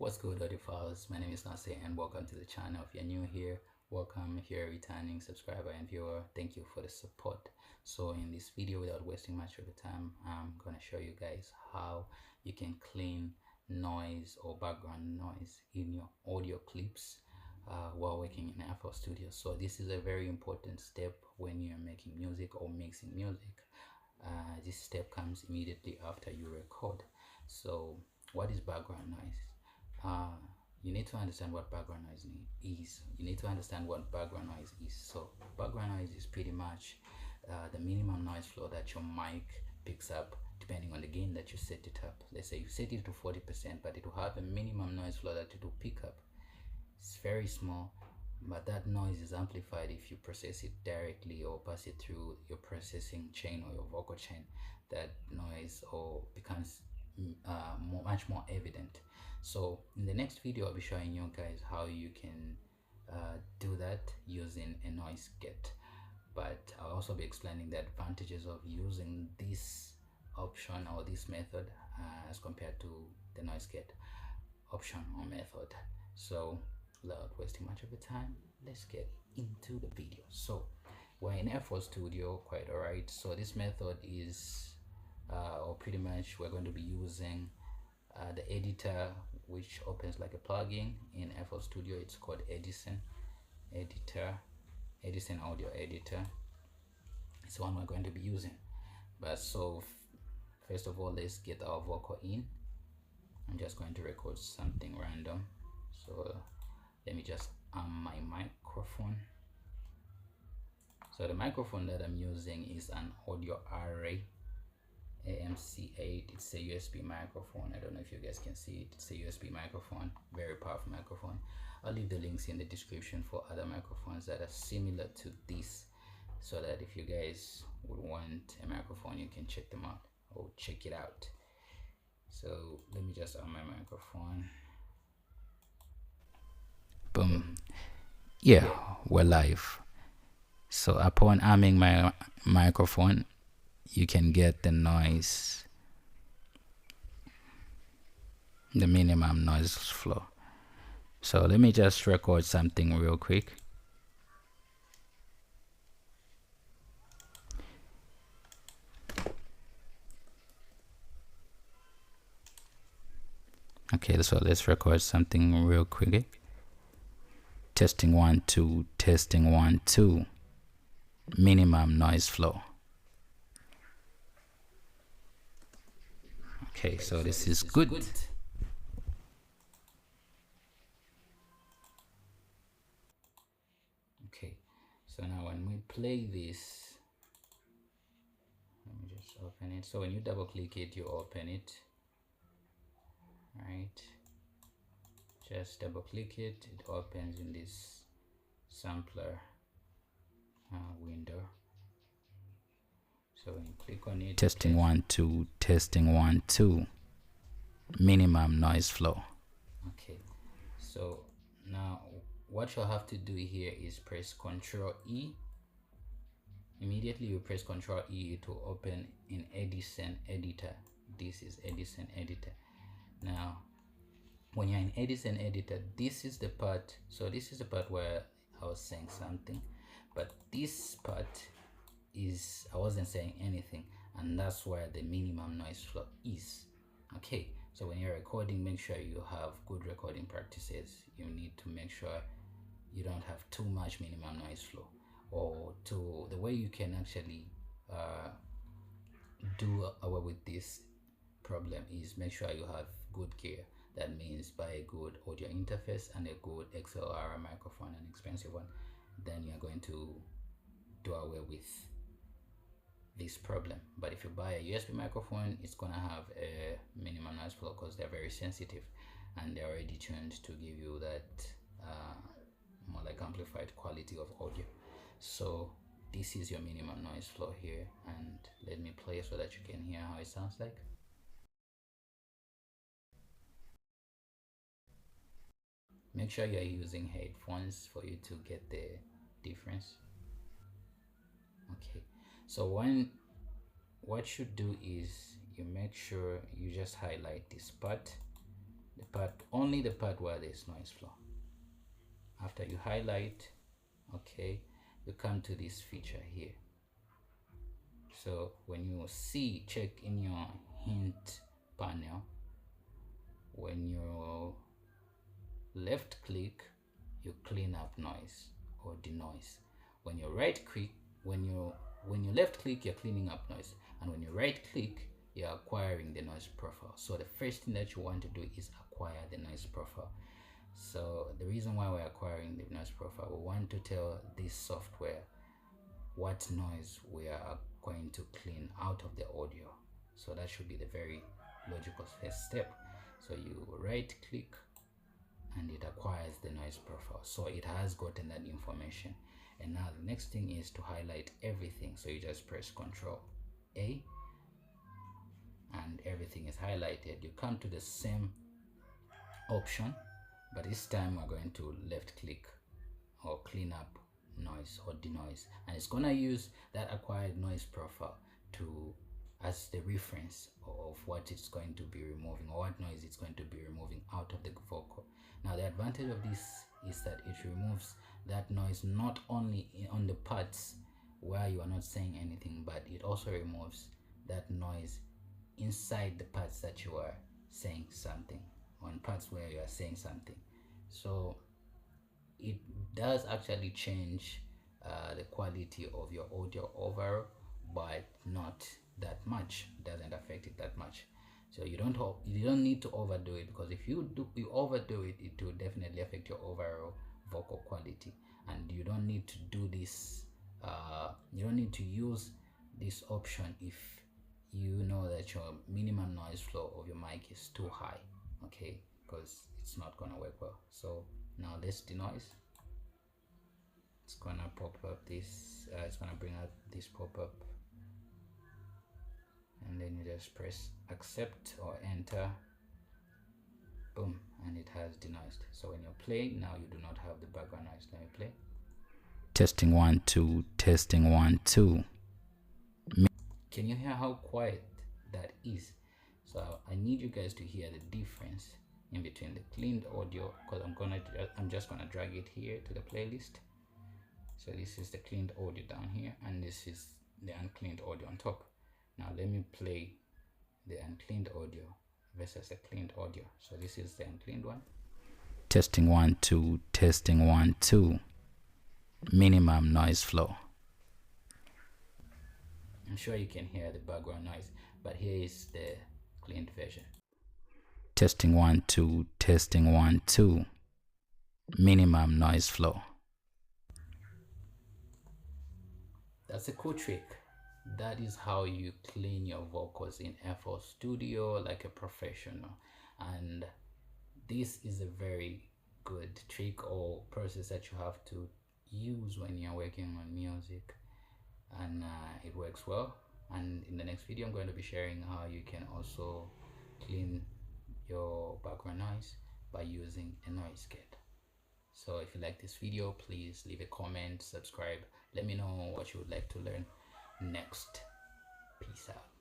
What's good, audiophiles? My name is Nase and welcome to the channel. If you're new here, welcome. If you're a returning subscriber and viewer, thank you for the support. So in this video, without wasting much of the time, I'm going to show you guys how you can clean noise or background noise in your audio clips while working in FL Studio. So this is a very important step when you're making music or mixing music. This step comes immediately after you record. So what is background noise? You need to understand what background noise is. You need to understand what background noise is. So background noise is pretty much the minimum noise floor that your mic picks up depending on the gain that you set it up. Let's say you set it to 40%, but it will have a minimum noise floor that it will pick up. It's very small, but that noise is amplified if you process it directly or pass it through your processing chain or your vocal chain. That noise or becomes much more evident. So in the next video, I'll be showing you guys how you can do that using a noise gate. But I'll also be explaining the advantages of using this option or this method as compared to the noise gate option or method. So without wasting much of the time, let's get into the video. So we're in FL Studio, quite alright. So this method is or pretty much we're going to be using the editor, which opens like a plugin in FL Studio. It's called Edison Audio Editor. It's the one we're going to be using. But so first of all, let's get our vocal in. I'm just going to record something random. So let me just arm my microphone. So the microphone that I'm using is an Audio Array AMC8. It's a USB microphone. I don't know if you guys can see it. It's a USB microphone, very powerful microphone. I'll leave the links in the description for other microphones that are similar to this, so that if you guys would want a microphone, you can check them out or check it out. So let me just arm my microphone. Boom. Yeah, we're live. So upon arming my microphone, you can get the noise, the minimum noise floor. So let me just record something real quick. Okay, so let's record something real quick. Testing 1 2, testing 1 2, minimum noise floor. Okay, so this is good. Okay, so now when we play this, let me just open it. So when you double click it, you open it, right? Just double click it, it opens in this sampler window. So when you click on it, testing 1 2, testing 1 2, minimum noise floor. Okay, so now what you'll have to do here is press Ctrl E. Immediately you press Ctrl E to open in Edison Editor. This is Edison Editor. Now when you're in Edison Editor, this is the part. So this is the part where I was saying something, but this part is I wasn't saying anything, and that's where the minimum noise floor is. Okay, so when you're recording, make sure you have good recording practices. You need to make sure you don't have too much minimum noise floor, or to the way you can actually do away with this problem is make sure you have good gear. That means buy a good audio interface and a good XLR microphone, an expensive one. Then you're going to do away with this problem. But if you buy a USB microphone, it's gonna have a minimum noise floor because they're very sensitive and they're already tuned to give you that more like amplified quality of audio. So this is your minimum noise floor here, and let me play so that you can hear how it sounds like. Make sure you're using headphones for you to get the difference. Okay, so what you do is you make sure you just highlight this part only the part where there's noise floor. After you highlight, okay, you come to this feature here. So when you check in your hint panel, when you left click, you clean up noise or denoise. When you right click, when you left click, you're cleaning up noise, and when you right click, you're acquiring the noise profile. So the first thing that you want to do is acquire the noise profile. So the reason why we're acquiring the noise profile, we want to tell this software what noise we are going to clean out of the audio. So that should be the very logical first step. So you right click and it acquires the noise profile. So it has gotten that information. And now the next thing is to highlight everything. So you just press Ctrl A and everything is highlighted. You come to the same option, but this time we're going to left click or clean up noise or denoise, and it's gonna use that acquired noise profile to as the reference of what it's going to be removing or what noise it's going to be removing out of the vocal. Now the advantage of this is that it removes that noise not only on the parts where you are not saying anything, but it also removes that noise inside the parts that you are saying something, on parts where you are saying something. So it does actually change the quality of your audio overall, but not that much. It doesn't affect it that much. So you don't need to overdo it, because if you overdo it, it will definitely affect your overall vocal quality. And you don't need to do this. You don't need to use this option if you know that your minimum noise floor of your mic is too high, okay, because it's not gonna work well. So now let's denoise. It's gonna pop up this it's gonna bring up this pop-up, and then you just press accept or enter, boom, and it has denoised. So when you play now, you do not have the background noise. Let me play. Testing 1 2, testing 1 2. Can you hear how quiet that is? So I need you guys to hear the difference in between the cleaned audio, because I'm just gonna drag it here to the playlist. So this is the cleaned audio down here, and this is the uncleaned audio on top. Now let me play the uncleaned audio versus the cleaned audio. So this is the uncleaned one. Testing 1 2, testing 1 2. Minimum noise floor. I'm sure you can hear the background noise, but here is the cleaned version. Testing 1 2, testing 1 2. Minimum noise floor. That's a cool trick. That is how you clean your vocals in FL Studio like a professional. And this is a very good trick or process that you have to use when you're working on music, and it works well. And in the next video, I'm going to be sharing how you can also clean your background noise by using a noise gate. So if you like this video, please leave a comment, subscribe, let me know what you would like to learn next. Peace out.